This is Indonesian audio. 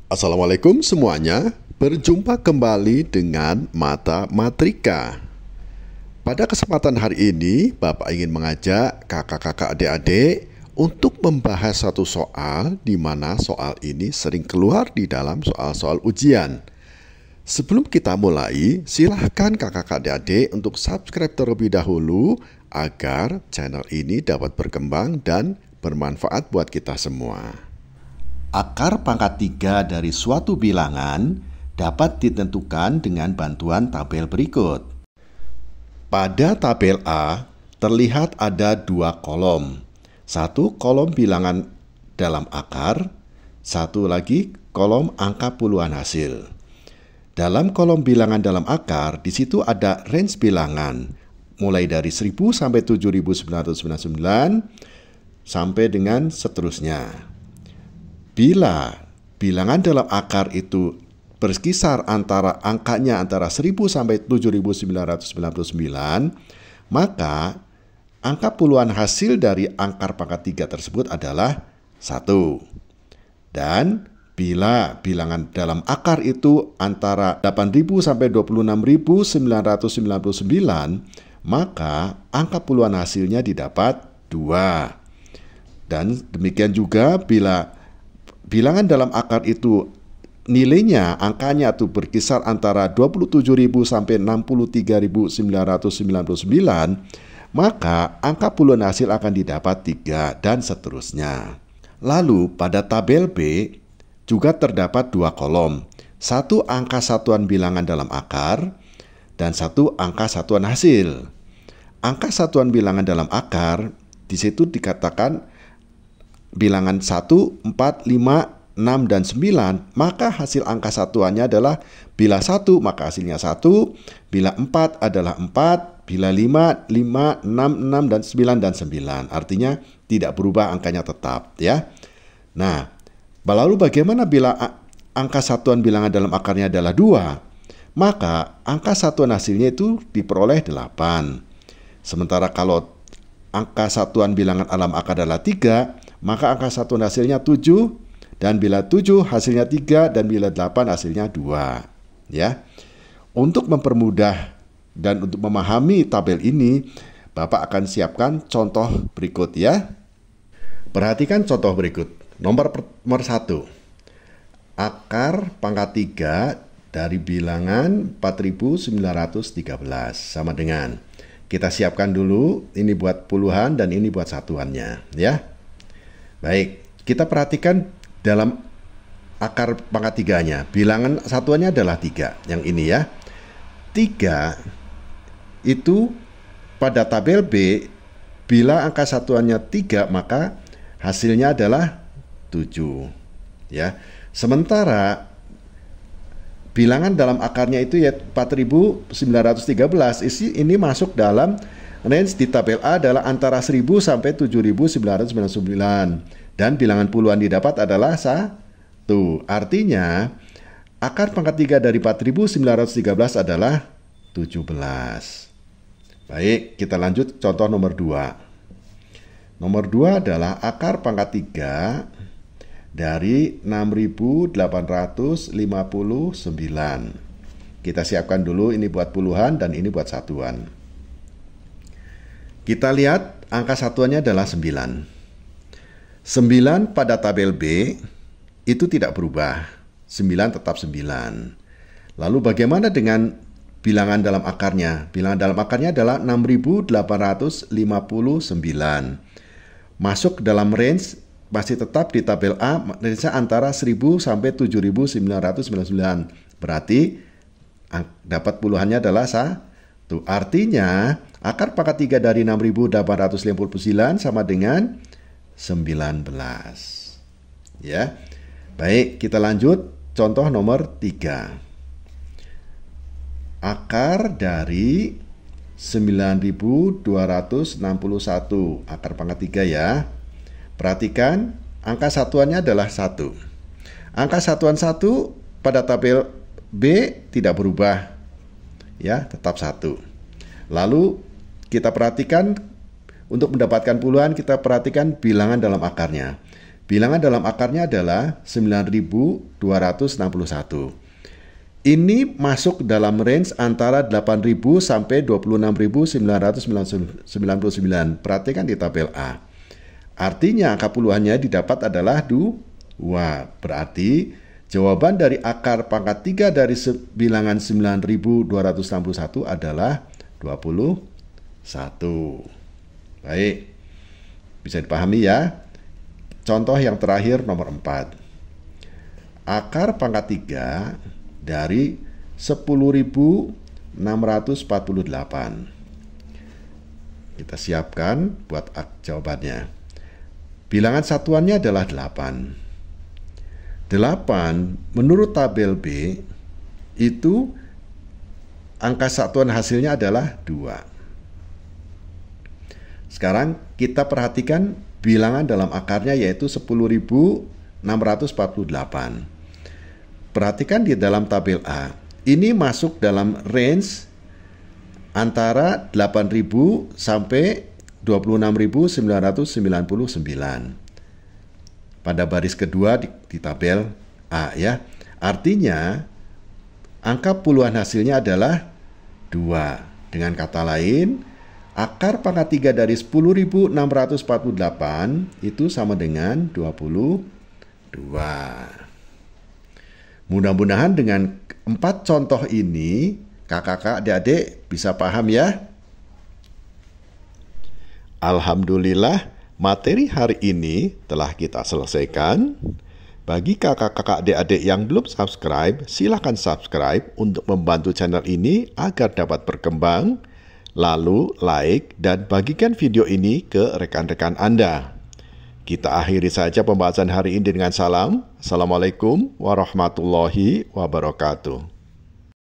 Assalamualaikum semuanya, berjumpa kembali dengan Mata Matrika. Pada kesempatan hari ini, Bapak ingin mengajak kakak-kakak adik-adik untuk membahas satu soal di mana soal ini sering keluar di dalam soal-soal ujian. Sebelum kita mulai, silahkan kakak-kakak adik-adik untuk subscribe terlebih dahulu agar channel ini dapat berkembang dan bermanfaat buat kita semua. Akar pangkat 3 dari suatu bilangan dapat ditentukan dengan bantuan tabel berikut. Pada tabel A, terlihat ada dua kolom. Satu kolom bilangan dalam akar, satu lagi kolom angka puluhan hasil. Dalam kolom bilangan dalam akar, di situ ada range bilangan, mulai dari 1000 sampai 7999 sampai dengan seterusnya. Bila bilangan dalam akar itu berkisar antara angkanya antara 1000 sampai 7999, maka angka puluhan hasil dari akar pangkat 3 tersebut adalah 1. Dan bila bilangan dalam akar itu antara 8000 sampai 26999, maka angka puluhan hasilnya didapat 2. Dan demikian juga bila bilangan dalam akar itu nilainya, angkanya itu berkisar antara 27.000 sampai 63.999, maka angka puluhan hasil akan didapat 3 dan seterusnya. Lalu pada tabel B juga terdapat dua kolom, satu angka satuan bilangan dalam akar dan satu angka satuan hasil. Angka satuan bilangan dalam akar di situ dikatakan bilangan 1, 4, 5, 6, dan 9, maka hasil angka satuannya adalah bila 1, maka hasilnya 1, bila 4 adalah 4, bila 5, 5, 6, 6, dan 9, dan 9. Artinya tidak berubah, angkanya tetap, ya. Nah, lalu bagaimana bila angka satuan bilangan dalam akarnya adalah 2? Maka angka satuan hasilnya itu diperoleh 8. Sementara kalau angka satuan bilangan dalam akar adalah 3, maka angka satuan hasilnya 7, dan bila 7 hasilnya 3, dan bila 8 hasilnya 2. Ya. Untuk mempermudah dan untuk memahami tabel ini, Bapak akan siapkan contoh berikut ya. Perhatikan contoh berikut. Nomor 1. Akar pangkat 3 dari bilangan 4913 sama dengan, kita siapkan dulu, ini buat puluhan dan ini buat satuannya ya. Baik, kita perhatikan dalam akar pangkat 3-nya. Bilangan satuannya adalah 3, yang ini ya. 3 itu pada tabel B, bila angka satuannya 3, maka hasilnya adalah 7. Ya. Sementara bilangan dalam akarnya itu ya 4913, ini masuk dalam range di tabel A adalah antara 1000 sampai 7999, dan bilangan puluhan didapat adalah 1. Artinya akar pangkat 3 dari 4913 adalah 17. Baik, kita lanjut contoh nomor 2. Nomor 2 adalah akar pangkat 3 dari 6859. Kita siapkan dulu, ini buat puluhan dan ini buat satuan. Kita lihat angka satuannya adalah 9. 9 pada tabel B itu tidak berubah. 9 tetap 9. Lalu bagaimana dengan bilangan dalam akarnya? Bilangan dalam akarnya adalah 6859. Masuk dalam range, masih tetap di tabel A, range antara 1000 sampai 7999. Berarti dapat puluhannya adalah 1. Artinya akar pangkat 3 dari 6859 sama dengan 19. Ya. Baik, kita lanjut contoh nomor 3. Akar dari 9261, akar pangkat 3 ya. Perhatikan, angka satuannya adalah 1. Angka satuan 1 pada tabel B tidak berubah. Ya, tetap 1. Lalu kita perhatikan, untuk mendapatkan puluhan kita perhatikan bilangan dalam akarnya. Bilangan dalam akarnya adalah 9.261. Ini masuk dalam range antara 8.000 sampai 26.999. Perhatikan di tabel A. Artinya angka puluhannya didapat adalah 2. Berarti jawaban dari akar pangkat 3 dari bilangan 9.261 adalah 21. Baik, bisa dipahami ya. Contoh yang terakhir nomor 4. Akar pangkat 3 dari 10.648. Kita siapkan buat jawabannya. Bilangan satuannya adalah 8. 8 menurut tabel B itu angka satuan hasilnya adalah 2. Sekarang kita perhatikan bilangan dalam akarnya yaitu 10.648. Perhatikan di dalam tabel A. Ini masuk dalam range antara 8.000 sampai 26.999. Pada baris kedua di tabel A ya. Artinya angka puluhan hasilnya adalah 2. Dengan kata lain, akar pangkat 3 dari 10.648 itu sama dengan 22. Mudah-mudahan dengan 4 contoh ini, kakak-kakak, adik-adik bisa paham ya. Alhamdulillah, materi hari ini telah kita selesaikan. Bagi kakak-kakak, adik-adik yang belum subscribe, silakan subscribe untuk membantu channel ini agar dapat berkembang. Lalu like dan bagikan video ini ke rekan-rekan Anda. Kita akhiri saja pembahasan hari ini dengan salam. Assalamualaikum warahmatullahi wabarakatuh.